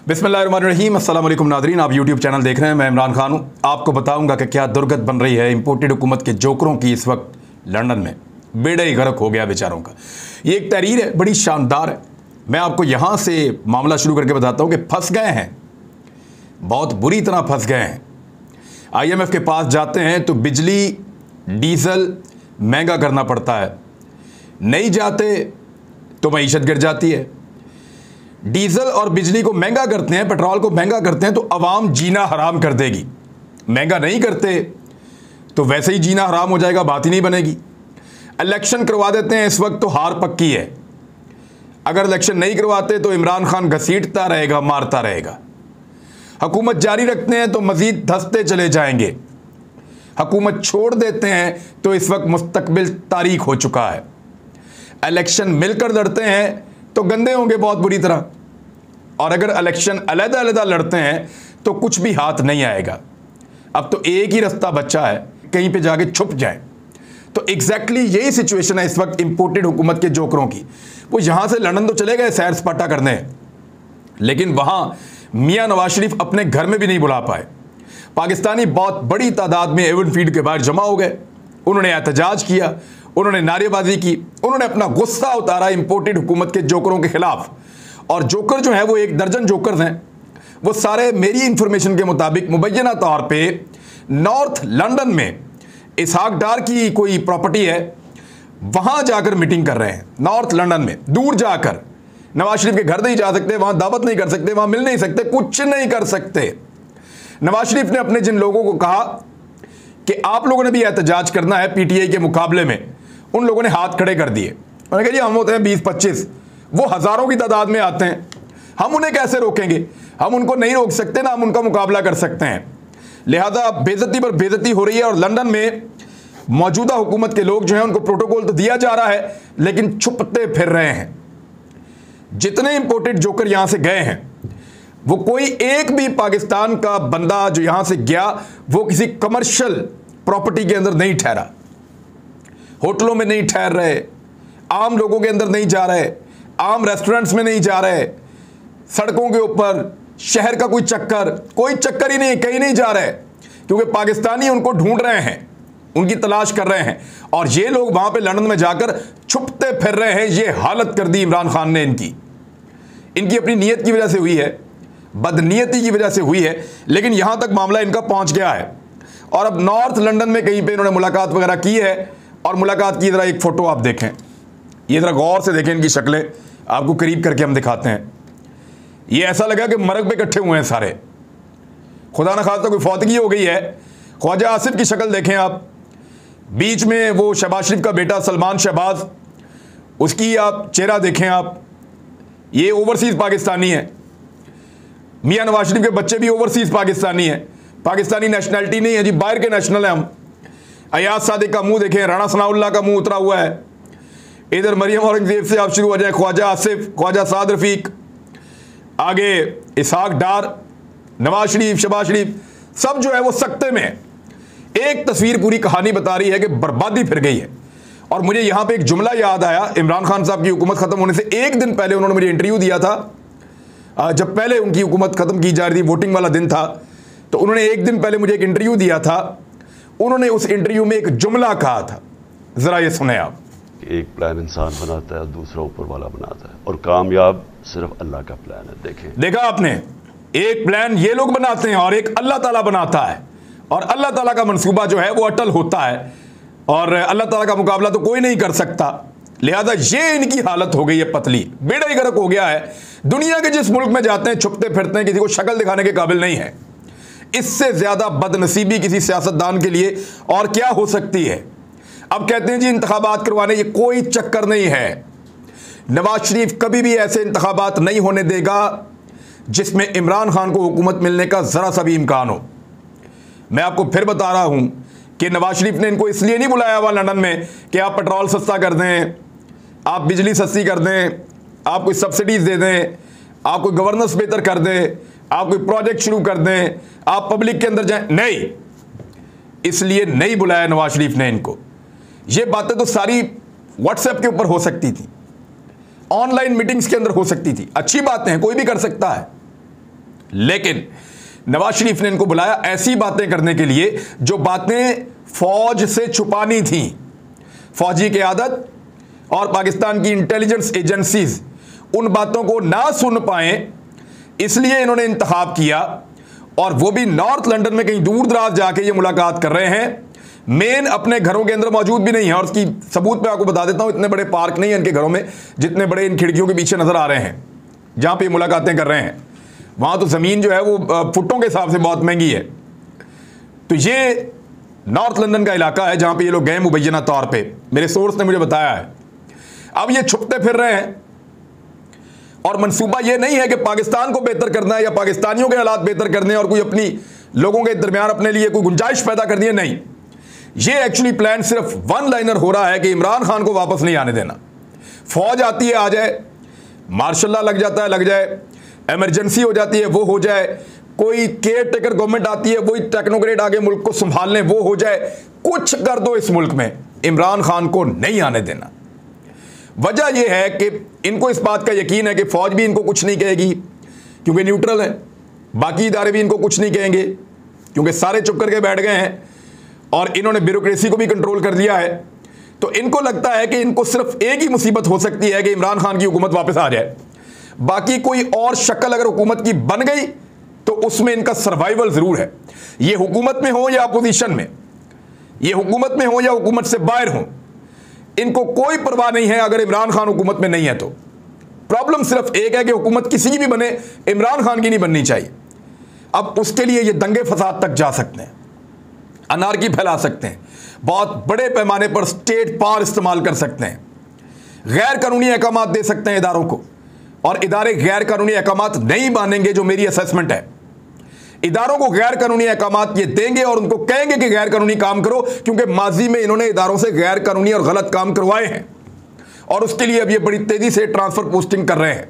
बिस्मिल्लाहिर्रहमानिर्रहीम। अस्सलाम वालेकुम नाज़रीन, आप यूट्यूब चैनल देख रहे हैं। मैं इमरान खान हूँ। आपको बताऊंगा कि क्या दुर्गत बन रही है इंपोर्टेड हुकूमत के जोकरों की इस वक्त लंदन में। बेड़ा ही गर्क हो गया बेचारों का। ये एक तहरीर है, बड़ी शानदार है। मैं आपको यहाँ से मामला शुरू करके बताता हूँ कि फंस गए हैं, बहुत बुरी तरह फंस गए हैं। IMF के पास जाते हैं तो बिजली डीजल महंगा करना पड़ता है, नहीं जाते तो मईशत गिर जाती है। डीजल और बिजली को महंगा करते हैं, पेट्रोल को महंगा करते हैं तो अवाम जीना हराम कर देगी। महंगा नहीं करते तो वैसे ही जीना हराम हो जाएगा, बात ही नहीं बनेगी। इलेक्शन करवा देते हैं इस वक्त तो हार पक्की है। अगर इलेक्शन नहीं करवाते तो इमरान खान घसीटता रहेगा, मारता रहेगा। हुकूमत जारी रखते हैं तो मजीद धंसते चले जाएंगे। हुकूमत छोड़ देते हैं तो इस वक्त मुस्तकबिल तारीख हो चुका है। इलेक्शन मिलकर लड़ते हैं तो गंदे होंगे बहुत बुरी तरह, और अगर इलेक्शन अलग-अलग लड़ते हैं तो कुछ भी हाथ नहीं आएगा। अब तो एक ही रास्ता बचा है, कहीं पे जाके छुप जाए। तो एग्जैक्टली यही सिचुएशन है इस वक्त इंपोर्टेड हुकूमत के जोकरों की। वो यहां से लंदन तो चले गए सैर सपाटा करने, लेकिन वहां मियां नवाज शरीफ अपने घर में भी नहीं बुला पाए। पाकिस्तानी बहुत बड़ी तादाद में एवन फील्ड के बाहर जमा हो गए। उन्होंने एहतजाज किया, उन्होंने नारेबाजी की, उन्होंने अपना गुस्सा उतारा इंपोर्टेड हुकूमत के जोकरों के खिलाफ। और जोकर जो है वो 1 दर्जन जोकर हैं। वो सारे मेरी इंफॉर्मेशन के मुताबिक मुबैना तौर पे नॉर्थ लंदन में इसहाक डार की कोई प्रॉपर्टी है, वहां जाकर मीटिंग कर रहे हैं। नॉर्थ लंदन में दूर जाकर, नवाज शरीफ के घर नहीं जा सकते, वहां दावत नहीं कर सकते, वहां मिल नहीं सकते, कुछ नहीं कर सकते। नवाज शरीफ ने अपने जिन लोगों को कहा कि आप लोगों ने भी एहतजाज करना है PTI के मुकाबले में, उन लोगों ने हाथ खड़े कर दिए। उन्होंने कहा जी हम होते हैं 20-25, वो हज़ारों की तादाद में आते हैं, हम उन्हें कैसे रोकेंगे? हम उनको नहीं रोक सकते ना हम उनका मुकाबला कर सकते हैं। लिहाजा बेइज्जती पर बेइज्जती हो रही है। और लंदन में मौजूदा हुकूमत के लोग जो हैं उनको प्रोटोकॉल तो दिया जा रहा है, लेकिन छुपते फिर रहे हैं। जितने इंपोर्टेड जोकर यहां से गए हैं, वो कोई एक भी पाकिस्तान का बंदा जो यहां से गया वो किसी कमर्शियल प्रॉपर्टी के अंदर नहीं ठहरा, होटलों में नहीं ठहर रहे, आम लोगों के अंदर नहीं जा रहे, आम रेस्टोरेंट्स में नहीं जा रहे, सड़कों के ऊपर शहर का कोई चक्कर ही नहीं, कहीं नहीं जा रहे, क्योंकि पाकिस्तानी उनको ढूंढ रहे हैं, उनकी तलाश कर रहे हैं। और ये लोग वहां पे लंदन में जाकर छुपते फिर रहे हैं। ये हालत कर दी इमरान खान ने इनकी अपनी नीयत की वजह से हुई है, बदनीयती की वजह से हुई है, लेकिन यहां तक मामला इनका पहुंच गया है। और अब नॉर्थ लंदन में कहीं पे इन्होंने मुलाकात वगैरह की है, और मुलाकात की जरा एक फोटो आप देखें, ये जरा गौर से देखें इनकी शक्लें, आपको करीब करके हम दिखाते हैं। ये ऐसा लगा कि मरग पे इकट्ठे हुए हैं सारे, खुदा न खास्ता कोई फौतगी हो गई है। ख्वाजा आसिफ की शक्ल देखें आप, बीच में वो शहबाज शरीफ का बेटा सलमान शहबाज, उसकी आप चेहरा देखें आप, ये ओवरसीज पाकिस्तानी है। मियां नवाज शरीफ के बच्चे भी ओवरसीज पाकिस्तानी हैं, पाकिस्तानी नेशनैलिटी नहीं है जी, बाहर के नेशनल हैं हम। अयाज सादिक का मुंह देखें, राणा सनाउल्लाह का मुंह उतरा हुआ है। इधर मरियम औरंगजेब से आप शुरू हो जाए, ख्वाजा आसिफ, ख्वाजा साद रफीक, आगे इसहाक डार, नवाज शरीफ, शहबाज शरीफ, सब जो है वो सकते में। एक तस्वीर पूरी कहानी बता रही है कि बर्बादी फिर गई है। और मुझे यहां पे एक जुमला याद आया, इमरान खान साहब की हुकूमत खत्म होने से एक दिन पहले उन्होंने मुझे इंटरव्यू दिया था। जब पहले उनकी हुकूमत खत्म की जा रही थी, वोटिंग वाला दिन था, तो उन्होंने एक दिन पहले मुझे एक इंटरव्यू दिया था। उन्होंने उस इंटरव्यू में एक जुमला कहा था, जरा ये सुने आप। एक प्लान इंसान बनाता है, दूसरा ऊपर वाला बनाता है, और कामयाब सिर्फ अल्लाह का प्लान है। देखा आपने, एक प्लान ये लोग बनाते हैं और एक अल्लाह ताला बनाता है, और अल्लाह ताला का मंसूबा जो है वो अटल होता है, और अल्लाह ताला का मुकाबला तो कोई नहीं कर सकता। लिहाजा ये इनकी हालत हो गई है पतली, बेड़ा ही गर्क हो गया है। दुनिया के जिस मुल्क में जाते हैं छुपते फिरते हैं, किसी को शक्ल दिखाने के काबिल नहीं है। इससे ज्यादा बदनसीबी किसी सियासतदान के लिए और क्या हो सकती है। अब कहते हैं जी इंतखाबात करवाने, ये कोई चक्कर नहीं है। नवाज शरीफ कभी भी ऐसे इंतखाबात नहीं होने देगा जिसमें इमरान खान को हुकूमत मिलने का जरा सा भी इम्कान हो। मैं आपको फिर बता रहा हूं कि नवाज शरीफ ने इनको इसलिए नहीं बुलाया हुआ लंदन में कि आप पेट्रोल सस्ता कर दें, आप बिजली सस्ती कर दें, आप कोई सब्सिडीज दे दें, आप कोई गवर्नेंस बेहतर कर दें, आप कोई प्रोजेक्ट शुरू कर दें, आप पब्लिक के अंदर जाएं। नहीं, इसलिए नहीं बुलाया नवाज शरीफ ने इनको। ये बातें तो सारी व्हाट्सएप के ऊपर हो सकती थी, ऑनलाइन मीटिंग्स के अंदर हो सकती थी। अच्छी बातें हैं, कोई भी कर सकता है, लेकिन नवाज शरीफ ने इनको बुलाया ऐसी बातें करने के लिए जो बातें फौज से छुपानी थी। फौजी की आदत और पाकिस्तान की इंटेलिजेंस एजेंसीज उन बातों को ना सुन पाए, इसलिए इन्होंने इंतखाब किया और वो भी नॉर्थ लंदन में कहीं दूर दराज जाके ये मुलाकात कर रहे हैं। मेन अपने घरों के अंदर मौजूद भी नहीं है और उसकी सबूत मैं आपको बता देता हूं, इतने बड़े पार्क नहीं है इनके घरों में जितने बड़े इन खिड़कियों के पीछे नजर आ रहे हैं जहां पे मुलाकातें कर रहे हैं। वहां तो जमीन जो है वो फुटों के हिसाब से बहुत महंगी है। तो ये नॉर्थ लंदन का इलाका है जहां पे ये लोग गए मुबैना तौर पे, मेरे सोर्स ने मुझे बताया है। अब ये छुपते फिर रहे हैं और मंसूबा ये नहीं है कि पाकिस्तान को बेहतर करना है या पाकिस्तानियों के हालात बेहतर करने और कोई अपनी लोगों के दरमियान अपने लिए कोई गुंजाइश पैदा करनी है। नहीं, ये एक्चुअली प्लान सिर्फ वन लाइनर हो रहा है कि इमरान खान को वापस नहीं आने देना। फौज आती है आ जाए, मार्शल लॉ लग जाता है लग जाए, इमरजेंसी हो जाती है वो हो जाए, कोई केयर टेकर गवर्नमेंट आती है वही टेक्नोक्रेट आगे मुल्क को संभालने वो हो जाए, कुछ कर दो इस मुल्क में, इमरान खान को नहीं आने देना। वजह यह है कि इनको इस बात का यकीन है कि फौज भी इनको कुछ नहीं कहेगी क्योंकि न्यूट्रल है, बाकी इदारे भी इनको कुछ नहीं कहेंगे क्योंकि सारे चुप करके बैठ गए हैं और इन्होंने ब्यूरोक्रेसी को भी कंट्रोल कर दिया है। तो इनको लगता है कि इनको सिर्फ एक ही मुसीबत हो सकती है कि इमरान खान की हुकूमत वापस आ जाए, बाकी कोई और शक्ल अगर हुकूमत की बन गई तो उसमें इनका सर्वाइवल जरूर है। ये हुकूमत में हो या अपोजिशन में, ये हुकूमत में हो या हुकूमत से बाहर हो, इनको कोई परवाह नहीं है अगर इमरान खान हुकूमत में नहीं है तो। प्रॉब्लम सिर्फ एक है कि हुकूमत किसी की भी बने, इमरान खान की नहीं बननी चाहिए। अब उसके लिए ये दंगे फसाद तक जा सकते हैं, अनारकी फैला सकते हैं, बहुत बड़े पैमाने पर स्टेट पावर इस्तेमाल कर सकते हैं, गैर कानूनी अहकामात दे सकते हैं इदारों को, और इदारे गैर कानूनी अहकामात नहीं मानेंगे। जो मेरी असेसमेंट है, इदारों को गैर कानूनी अहकामात ये देंगे और उनको कहेंगे कि गैर कानूनी काम करो, क्योंकि माजी में इन्होंने इदारों से गैर कानूनी और गलत काम करवाए हैं और उसके लिए अब ये बड़ी तेजी से ट्रांसफर पोस्टिंग कर रहे हैं।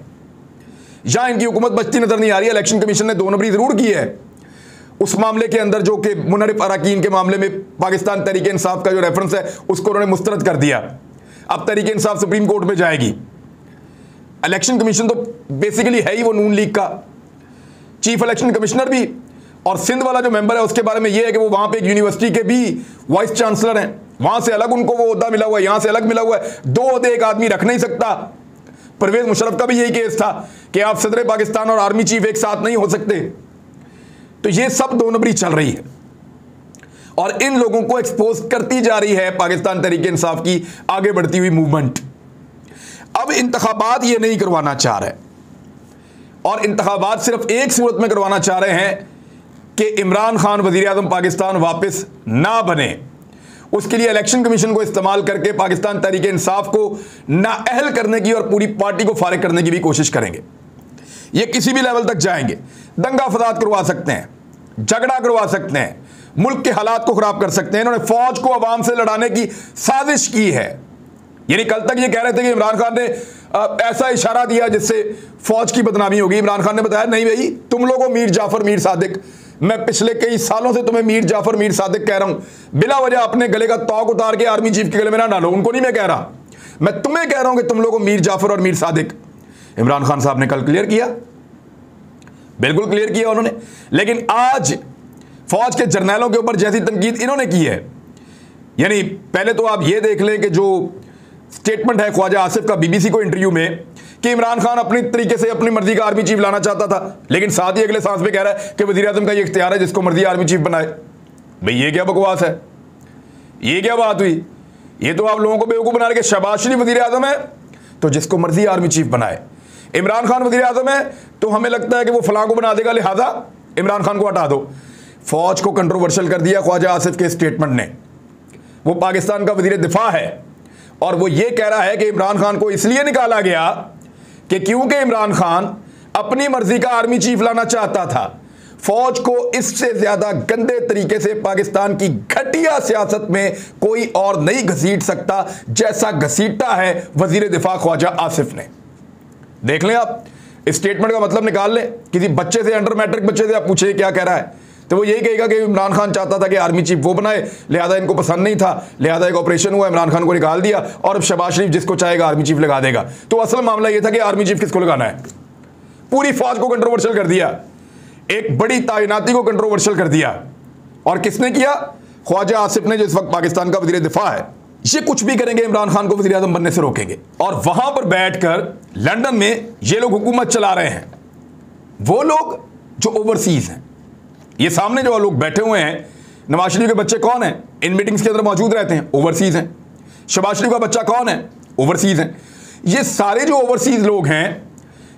यहां इनकी हुकूमत बचती नजर नहीं आ रही है। इलेक्शन कमीशन ने 2 नंबरी जरूर की है उस मामले के अंदर जो कि मुनरिफ अरकान के मामले में पाकिस्तान तहरीक इंसाफ का जो रेफरेंस है उसको उन्होंने मुस्तरद कर दिया। अब तहरीक इंसाफ सुप्रीम कोर्ट में जाएगी। इलेक्शन कमीशन तो बेसिकली है ही वो नून लीग का, चीफ इलेक्शन कमिश्नर भी, और सिंध वाला जो मेंबर है उसके बारे में ये है कि वो वहां पे एक यूनिवर्सिटी के भी वाइस चांसलर हैं, वहां से अलग उनको वो ओहदा मिला हुआ है, यहां से अलग मिला हुआ है। 2 ओहदे एक आदमी रख नहीं सकता। परवेज मुशर्रफ का भी यही केस था कि आप सदर पाकिस्तान और आर्मी चीफ एक साथ नहीं हो सकते। तो ये सब 2 नंबरी चल रही है और इन लोगों को एक्सपोज करती जा रही है पाकिस्तान तहरीक इंसाफ की आगे बढ़ती हुई मूवमेंट। अब इंतखाबात ये नहीं करवाना चाह रहे और इंतखाबात सिर्फ एक सूरत में करवाना चाह रहे हैं कि इमरान खान वजीर आज़म पाकिस्तान वापस ना बने। उसके लिए इलेक्शन कमीशन को इस्तेमाल करके पाकिस्तान तहरीक इंसाफ को नाअहल करने की और पूरी पार्टी को फारिग करने की भी कोशिश करेंगे। ये किसी भी लेवल तक जाएंगे, दंगा फसाद करवा सकते हैं, झगड़ा करवा सकते हैं, मुल्क के हालात को खराब कर सकते हैं। इन्होंने फौज को अवाम से लड़ाने की साजिश की है। यानी कल तक ये कह रहे थे कि इमरान खान ने ऐसा इशारा दिया जिससे फौज की बदनामी होगी। इमरान खान ने बताया नहीं भाई, तुम लोगों मीर जाफर मीर सादिक, मैं पिछले कई सालों से तुम्हें मीर जाफर मीर सादिक कह रहा हूं, बिला वजह अपने गले का तौक उतार के आर्मी चीफ के गले में ना डालो। उनको नहीं मैं कह रहा, मैं तुम्हें कह रहा हूं कि तुम लोगों मीर जाफर और मीर सादिक। इमरान खान साहब ने कल क्लियर किया, बिल्कुल क्लियर किया उन्होंने। लेकिन आज फौज के जर्नैलों के ऊपर जैसी तनकीद इन्होंने की है, यानी पहले तो आप ये देख लें कि जो स्टेटमेंट है ख्वाजा आसिफ का बीबीसी को इंटरव्यू में कि इमरान खान अपनी तरीके से अपनी मर्जी का आर्मी चीफ लाना चाहता था, लेकिन साथ ही अगले सांस में कह रहा है कि वजीर आज़म का ये इख्तियार है जिसको मर्जी आर्मी चीफ बनाए। भाई ये क्या बकवास है, ये क्या बात हुई? ये तो आप लोगों को बेवकूफ़ बना रहे कि शहबाज शरीफ वजीर आज़म है तो जिसको मर्जी आर्मी चीफ बनाए, इमरान खान वजीर आज़म है तो हमें लगता है कि वो फलां को बना देगा, लिहाजा इमरान खान को हटा दो। फौज को कंट्रोवर्शियल कर दिया ख्वाजा आसिफ के स्टेटमेंट ने। वो पाकिस्तान का वजीर दिफा है और वो ये कह रहा है कि इमरान खान को इसलिए निकाला गया कि क्योंकि इमरान खान अपनी मर्जी का आर्मी चीफ लाना चाहता था। फौज को इससे ज्यादा गंदे तरीके से पाकिस्तान की घटिया सियासत में कोई और नहीं घसीट सकता जैसा घसीटा है वजीर दिफा ख्वाजा आसिफ ने। देख लें आप, इस स्टेटमेंट का मतलब निकाल लें। किसी बच्चे से, अंडर मैट्रिक बच्चे से आप पूछे क्या कह रहा है तो वो यही कहेगा कि इमरान खान चाहता था कि आर्मी चीफ वो बनाए, लिहाजा इनको पसंद नहीं था, लिहाजा एक ऑपरेशन हुआ, इमरान खान को निकाल दिया और अब शहबाज शरीफ जिसको चाहेगा आर्मी चीफ लगा देगा। तो असल मामला ये था कि आर्मी चीफ किसको लगाना है, पूरी फौज को कंट्रोवर्शियल कर दिया। एक बड़ी तैनाती को कंट्रोवर्शियल कर दिया। और किसने किया? ख्वाजा आसिफ ने, जो इस वक्त पाकिस्तान का वजीर दिफा है। ये कुछ भी करेंगे इमरान खान को वजीर आज़म बनने से रोकेंगे। और वहां पर बैठकर लंदन में ये लोग हुकूमत चला रहे हैं, वो लोग जो ओवरसीज हैं। ये सामने जो लोग बैठे हुए हैं, नवाज शरीफ के बच्चे कौन हैं? इन मीटिंग्स के अंदर मौजूद रहते हैं, ओवरसीज हैं। शहबाज शरीफ का बच्चा कौन है? ओवरसीज हैं। ये सारे जो ओवरसीज लोग हैं,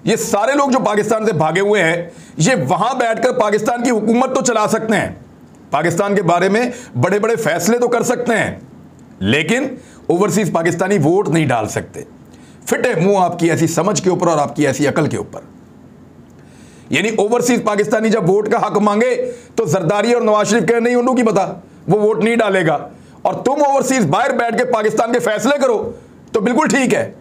ये सारे लोग जो पाकिस्तान से भागे हुए हैं, ये वहां बैठकर पाकिस्तान की हुकूमत तो चला सकते हैं, पाकिस्तान के बारे में बड़े बड़े फैसले तो कर सकते हैं, लेकिन ओवरसीज पाकिस्तानी वोट नहीं डाल सकते। फिटे मुंह आपकी ऐसी समझ के ऊपर और आपकी ऐसी अकल के ऊपर। यानी ओवरसीज पाकिस्तानी जब वोट का हक मांगे तो जरदारी और नवाज शरीफ कहे नहीं, उन्होंने की पता, वो वोट नहीं डालेगा। और तुम ओवरसीज बाहर बैठ के पाकिस्तान के फैसले करो तो बिल्कुल ठीक है।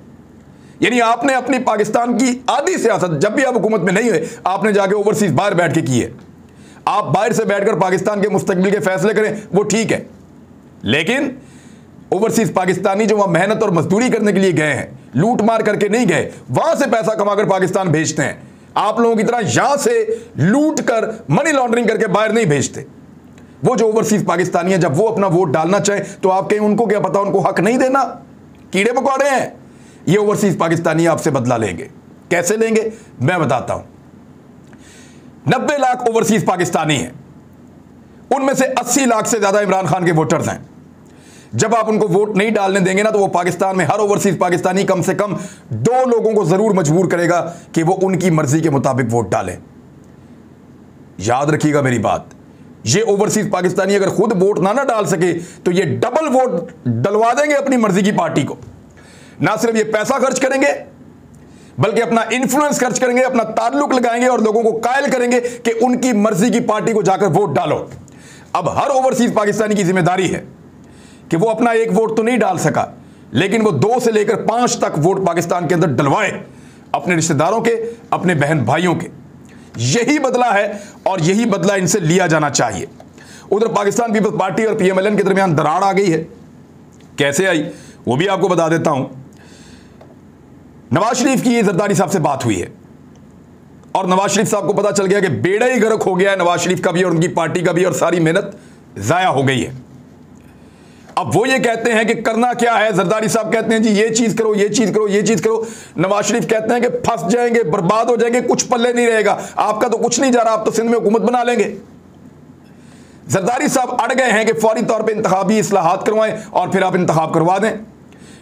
यानी आपने अपनी पाकिस्तान की आधी सियासत, जब भी आप हुकूमत में नहीं हुए, आपने जाके ओवरसीज बाहर बैठ के की है। आप बाहर से बैठकर पाकिस्तान के मुस्तकबिल के फैसले करें, वो ठीक है, लेकिन ओवरसीज पाकिस्तानी जो वहां मेहनत और मजदूरी करने के लिए गए हैं, लूट मार करके नहीं गए, वहां से पैसा कमाकर पाकिस्तान भेजते हैं। आप लोगों की तरह यहां से लूट कर मनी लॉन्ड्रिंग करके बाहर नहीं भेजते। वो जो ओवरसीज पाकिस्तानी है, जब वो अपना वोट डालना चाहे तो आप कहें उनको क्या पता, उनको हक नहीं देना, कीड़े मकोड़े हैं। ये ओवरसीज पाकिस्तानी आपसे बदला लेंगे। कैसे लेंगे मैं बताता हूं। 90 लाख ओवरसीज पाकिस्तानी हैं, उनमें से 80 लाख से ज्यादा इमरान खान के वोटर्स हैं। जब आप उनको वोट नहीं डालने देंगे ना, तो वो पाकिस्तान में हर ओवरसीज पाकिस्तानी कम से कम 2 लोगों को जरूर मजबूर करेगा कि वो उनकी मर्जी के मुताबिक वोट डालें। याद रखिएगा मेरी बात, ये ओवरसीज पाकिस्तानी अगर खुद वोट ना डाल सके तो ये डबल वोट डलवा देंगे अपनी मर्जी की पार्टी को। ना सिर्फ ये पैसा खर्च करेंगे, बल्कि अपना इन्फ्लुएंस खर्च करेंगे, अपना ताल्लुक लगाएंगे और लोगों को कायल करेंगे कि उनकी मर्जी की पार्टी को जाकर वोट डालो। अब हर ओवरसीज पाकिस्तानी की जिम्मेदारी है कि वो अपना एक वोट तो नहीं डाल सका, लेकिन वो 2 से लेकर 5 तक वोट पाकिस्तान के अंदर डलवाए, अपने रिश्तेदारों के, अपने बहन भाइयों के। यही बदला है और यही बदला इनसे लिया जाना चाहिए। उधर पाकिस्तान पीपल्स पार्टी और PMLN के दरमियान दरार आ गई है। कैसे आई वो भी आपको बता देता हूं। नवाज शरीफ की जरदारी साहब से बात हुई है और नवाज शरीफ साहब को पता चल गया कि बेड़ा ही गर्क हो गया है नवाज शरीफ का भी और उनकी पार्टी का भी, और सारी मेहनत जाया हो गई है। अब वो ये कहते हैं कि करना क्या है। जरदारी साहब कहते हैं जी ये चीज करो, ये चीज करो, ये चीज करो। नवाज शरीफ कहते हैं कि फंस जाएंगे, बर्बाद हो जाएंगे, कुछ पल्ले नहीं रहेगा, आपका तो कुछ नहीं जा रहा, आप तो सिंध में हुकूमत बना लेंगे। जरदारी साहब अड़ गए हैं कि फौरी तौर पर इंतखाबी इस्लाहात करवाएं और फिर आप इंतखाब करवा दें।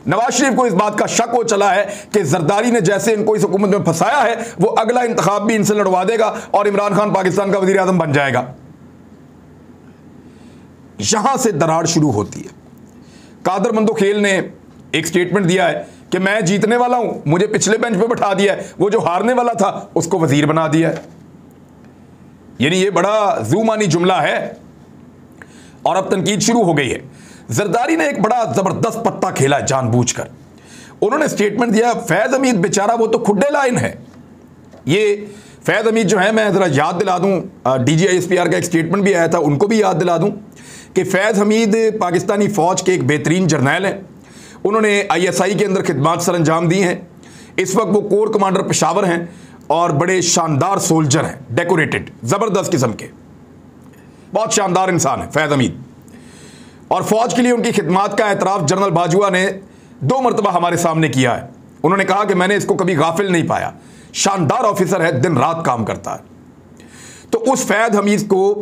नवाज शरीफ को इस बात का शक हो चला है कि जरदारी ने जैसे इनको इस हुकूमत में फंसाया है, वो अगला इंतखाब भी इनसे लड़वा देगा और इमरान खान पाकिस्तान का वजीर आजम बन जाएगा। यहां से दरार शुरू होती है। कादर मंदोखेल ने एक स्टेटमेंट दिया है कि मैं जीतने वाला हूं, मुझे पिछले बेंच पे बैठा दिया है, वो जो हारने वाला था उसको वजीर बना दिया है। यानी ये बड़ा ज़ूमानी जुमला है और अब तनकीद शुरू हो गई है। जरदारी ने एक बड़ा जबरदस्त पत्ता खेला जानबूझकर। उन्होंने स्टेटमेंट दिया, फैज हमीद बेचारा वो तो खुड्डे लाइन है। ये फैज हमीद जो है, मैं जरा याद दिला दूं, DGISPR का एक स्टेटमेंट भी आया था, उनको भी याद दिला दूं कि फैज हमीद पाकिस्तानी फौज के एक बेहतरीन जर्नैल हैं। उन्होंने ISI के अंदर खिदमात सर अंजाम दी हैं। इस वक्त वो कोर कमांडर पेशावर हैं और बड़े शानदार सोल्जर हैं, डेकोरेटेड, जबरदस्त किस्म के, बहुत शानदार इंसान है फैज हमीद। और फौज के लिए उनकी खिदमात का एतराफ़ जनरल बाजवा ने 2 मरतबा हमारे सामने किया है। उन्होंने कहा कि मैंने इसको कभी गाफिल नहीं पाया, शानदार ऑफिसर है, दिन रात काम करता है। तो उस फैज हमीद को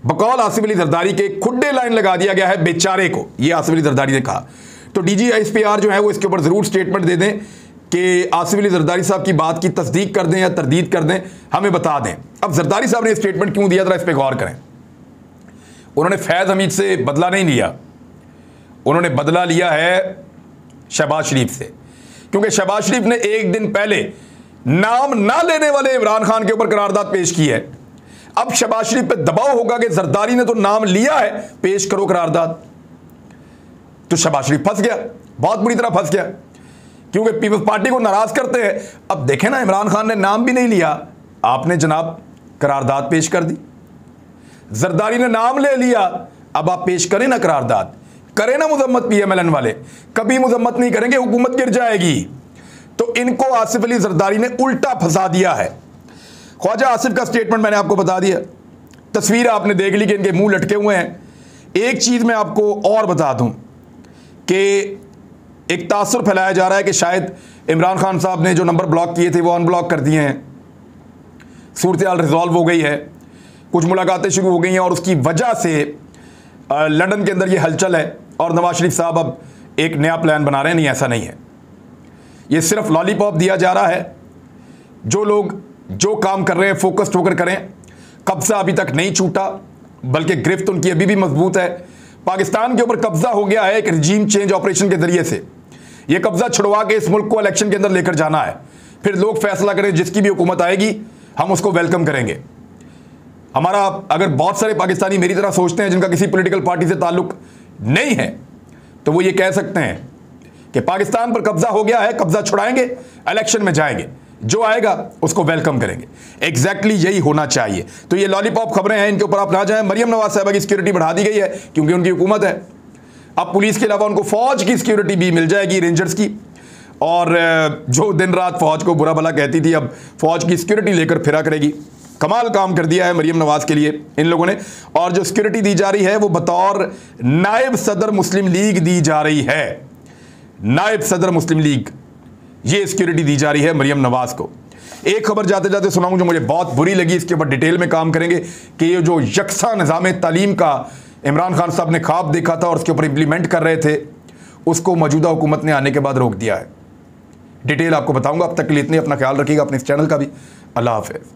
बकौल आसिफ अली जरदारी के खुड्डे लाइन लगा दिया गया है बेचारे को, ये आसिफ अली जरदारी ने कहा। तो DGISPR जो है वो इसके ऊपर ज़रूर स्टेटमेंट दे दें कि आसिफ अली जरदारी साहब की बात की तस्दीक कर दें या तरदीद कर दें, हमें बता दें। अब जरदारी साहब ने स्टेटमेंट क्यों दिया, जरा इस पर गौर करें। उन्होंने फैज हमीद से बदला नहीं लिया, उन्होंने बदला लिया है शहबाज शरीफ से, क्योंकि शहबाज शरीफ ने एक दिन पहले नाम ना लेने वाले इमरान खान के ऊपर करारदाद पेश की है। अब शहबाज शरीफ पे दबाव होगा कि जरदारी ने तो नाम लिया है, पेश करो करारदाद। तो शहबाज शरीफ फंस गया, बहुत बुरी तरह फंस गया, क्योंकि पीपल्स पार्टी को नाराज करते हैं। अब देखें ना, इमरान खान ने नाम भी नहीं लिया, आपने जनाब करारदाद पेश कर दी। जरदारी ने नाम ले लिया, अब आप पेश करें ना करारदाद, करें ना मुजम्मत। PMLN वाले कभी मुजम्मत नहीं करेंगे, हुकूमत गिर जाएगी। तो इनको आसिफ अली जरदारी ने उल्टा फंसा दिया है। ख्वाजा आसिफ का स्टेटमेंट मैंने आपको बता दिया, तस्वीर आपने देख ली कि इनके मुंह लटके हुए हैं। एक चीज़ मैं आपको और बता दूं कि एक तासुर फैलाया जा रहा है कि शायद इमरान खान साहब ने जो नंबर ब्लॉक किए थे वो अनब्लॉक कर दिए हैं, सूरत हाल रिजॉल्व हो गई है, कुछ मुलाकातें शुरू हो गई हैं और उसकी वजह से लंदन के अंदर ये हलचल है और नवाज शरीफ साहब अब एक नया प्लान बना रहे हैं। नहीं, ऐसा नहीं है, ये सिर्फ लॉलीपॉप दिया जा रहा है। जो लोग जो काम कर रहे हैं फोकस्ड होकर करें। कब्जा अभी तक नहीं छूटा, बल्कि गिरफ्त उनकी अभी भी मजबूत है। पाकिस्तान के ऊपर कब्जा हो गया है एक रिजीम चेंज ऑपरेशन के जरिए से। यह कब्जा छुड़वा के इस मुल्क को इलेक्शन के अंदर लेकर जाना है, फिर लोग फैसला करें, जिसकी भी हुकूमत आएगी हम उसको वेलकम करेंगे। हमारा अगर बहुत सारे पाकिस्तानी मेरी तरह सोचते हैं जिनका किसी पॉलिटिकल पार्टी से ताल्लुक नहीं है, तो वो ये कह सकते हैं कि पाकिस्तान पर कब्जा हो गया है, कब्जा छुड़ाएंगे, इलेक्शन में जाएंगे, जो आएगा उसको वेलकम करेंगे। एग्जैक्टली यही होना चाहिए। तो ये लॉलीपॉप खबरें हैं, इनके ऊपर आप ना जाएं। मरियम नवाज साहबा की सिक्योरिटी बढ़ा दी गई है क्योंकि उनकी हुकूमत है। अब पुलिस के अलावा उनको फौज की सिक्योरिटी भी मिल जाएगी, रेंजर्स की। और जो दिन रात फौज को बुरा भला कहती थी, अब फौज की सिक्योरिटी लेकर फिरा करेगी। कमाल काम कर दिया है मरियम नवाज के लिए इन लोगों ने। और जो सिक्योरिटी दी जा रही है वो बतौर नायब सदर मुस्लिम लीग दी जा रही है। नायब सदर मुस्लिम लीग, ये सिक्योरिटी दी जा रही है मरियम नवाज को। एक खबर जाते जाते सुनाऊं जो मुझे बहुत बुरी लगी, इसके ऊपर डिटेल में काम करेंगे कि ये जो यकसा निज़ाम तालीम का इमरान खान साहब ने ख्वाब देखा था और उसके ऊपर इंप्लीमेंट कर रहे थे, उसको मौजूदा हुकूमत ने आने के बाद रोक दिया है। डिटेल आपको बताऊंगा। अब तक के लिए इतने, अपना ख्याल रखिएगा, अपने इस चैनल का भी। अल्लाह हाफ़िज़।